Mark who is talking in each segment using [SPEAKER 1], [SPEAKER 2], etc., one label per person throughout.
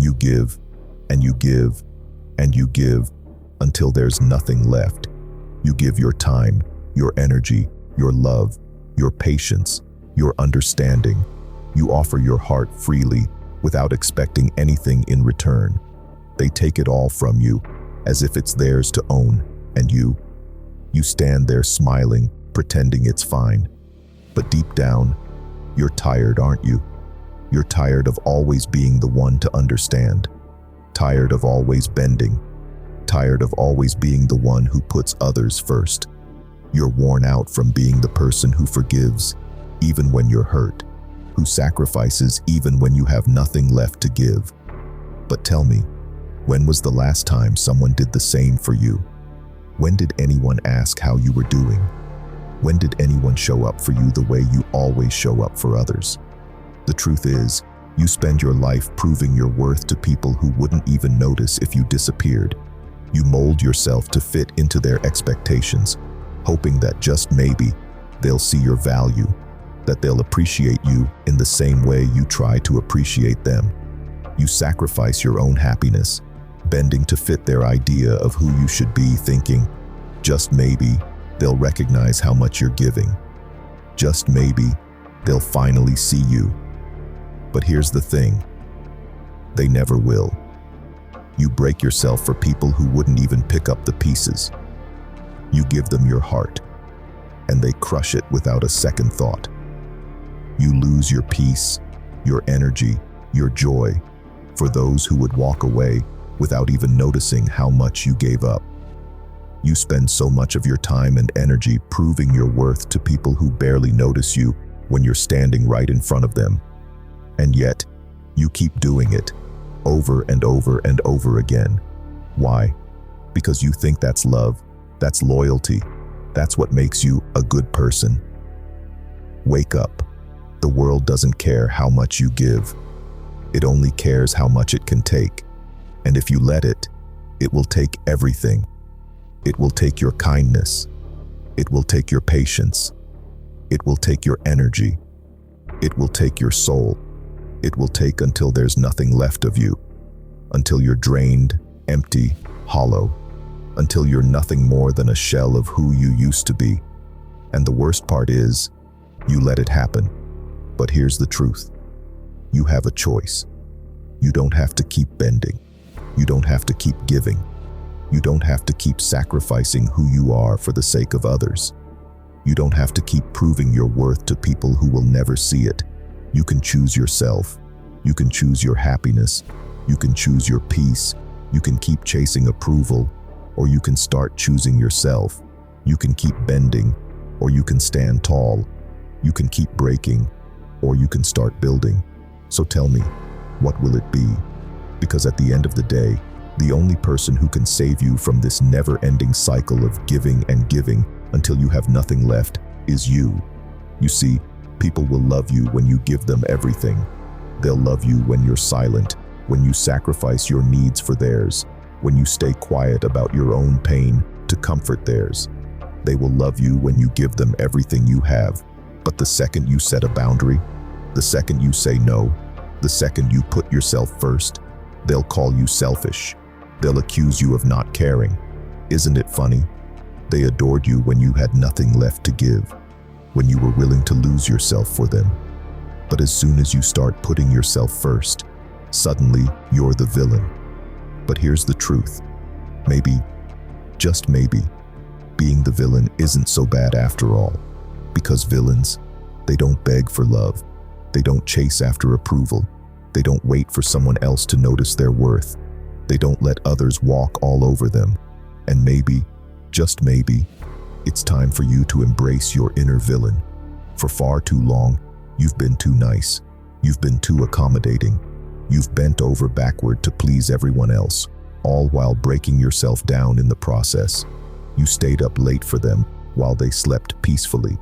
[SPEAKER 1] You give, and you give, and you give, until there's nothing left. You give your time, your energy, your love, your patience, your understanding. You offer your heart freely, without expecting anything in return. They take it all from you, as if it's theirs to own, and you stand there smiling, pretending it's fine. But deep down, you're tired, aren't you? You're tired of always being the one to understand. Tired of always bending. Tired of always being the one who puts others first. You're worn out from being the person who forgives, even when you're hurt, who sacrifices even when you have nothing left to give. But tell me, when was the last time someone did the same for you? When did anyone ask how you were doing? When did anyone show up for you the way you always show up for others? The truth is, you spend your life proving your worth to people who wouldn't even notice if you disappeared. You mold yourself to fit into their expectations, hoping that just maybe they'll see your value, that they'll appreciate you in the same way you try to appreciate them. You sacrifice your own happiness, bending to fit their idea of who you should be, thinking, just maybe they'll recognize how much you're giving. Just maybe they'll finally see you. But here's the thing, they never will. You break yourself for people who wouldn't even pick up the pieces. You give them your heart, and they crush it without a second thought. You lose your peace, your energy, your joy for those who would walk away without even noticing how much you gave up. You spend so much of your time and energy proving your worth to people who barely notice you when you're standing right in front of them. And yet, you keep doing it, over and over and over again. Why? Because you think that's love, that's loyalty, that's what makes you a good person. Wake up. The world doesn't care how much you give. It only cares how much it can take. And if you let it, it will take everything. It will take your kindness. It will take your patience. It will take your energy. It will take your soul. It will take until there's nothing left of you, until you're drained, empty, hollow, until you're nothing more than a shell of who you used to be. And the worst part is, you let it happen. But here's the truth. You have a choice. You don't have to keep bending. You don't have to keep giving. You don't have to keep sacrificing who you are for the sake of others. You don't have to keep proving your worth to people who will never see it. You can choose yourself. You can choose your happiness. You can choose your peace. You can keep chasing approval, or you can start choosing yourself. You can keep bending, or you can stand tall. You can keep breaking, or you can start building. So tell me, what will it be? Because at the end of the day, the only person who can save you from this never-ending cycle of giving and giving until you have nothing left is you. You see, people will love you when you give them everything. They'll love you when you're silent, when you sacrifice your needs for theirs, when you stay quiet about your own pain to comfort theirs. They will love you when you give them everything you have. But the second you set a boundary, the second you say no, the second you put yourself first, they'll call you selfish. They'll accuse you of not caring. Isn't it funny? They adored you when you had nothing left to give, when you were willing to lose yourself for them. But as soon as you start putting yourself first, suddenly you're the villain. But here's the truth. Maybe, just maybe, being the villain isn't so bad after all. Because villains, they don't beg for love. They don't chase after approval. They don't wait for someone else to notice their worth. They don't let others walk all over them. And maybe, just maybe, it's time for you to embrace your inner villain. For far too long, you've been too nice. You've been too accommodating. You've bent over backward to please everyone else, all while breaking yourself down in the process. You stayed up late for them while they slept peacefully.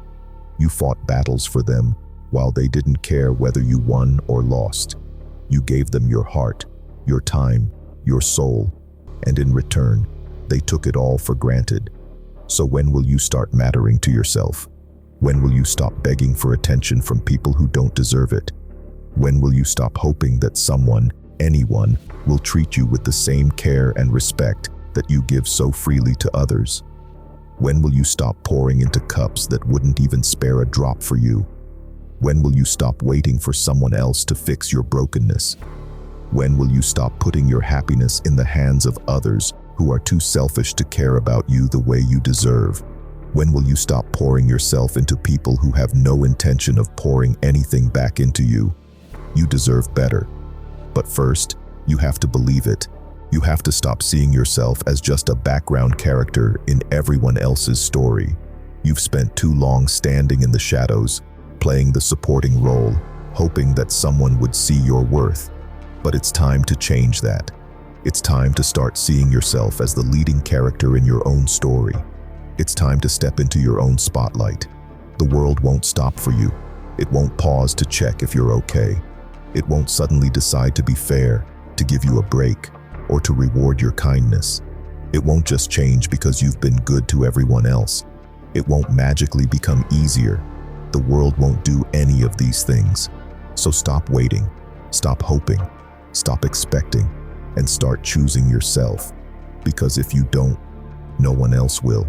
[SPEAKER 1] You fought battles for them while they didn't care whether you won or lost. You gave them your heart, your time, your soul, and in return, they took it all for granted. So when will you start mattering to yourself? When will you stop begging for attention from people who don't deserve it? When will you stop hoping that someone, anyone will treat you with the same care and respect that you give so freely to others? When will you stop pouring into cups that wouldn't even spare a drop for you? When will you stop waiting for someone else to fix your brokenness? When will you stop putting your happiness in the hands of others who are too selfish to care about you the way you deserve? When will you stop pouring yourself into people who have no intention of pouring anything back into you? You deserve better. But first, you have to believe it. You have to stop seeing yourself as just a background character in everyone else's story. You've spent too long standing in the shadows, playing the supporting role, hoping that someone would see your worth. But it's time to change that. It's time to start seeing yourself as the leading character in your own story. It's time to step into your own spotlight. The world won't stop for you. It won't pause to check if you're okay. It won't suddenly decide to be fair, to give you a break, or to reward your kindness. It won't just change because you've been good to everyone else. It won't magically become easier. The world won't do any of these things. So stop waiting, stop hoping, stop expecting, and start choosing yourself. Because if you don't, no one else will.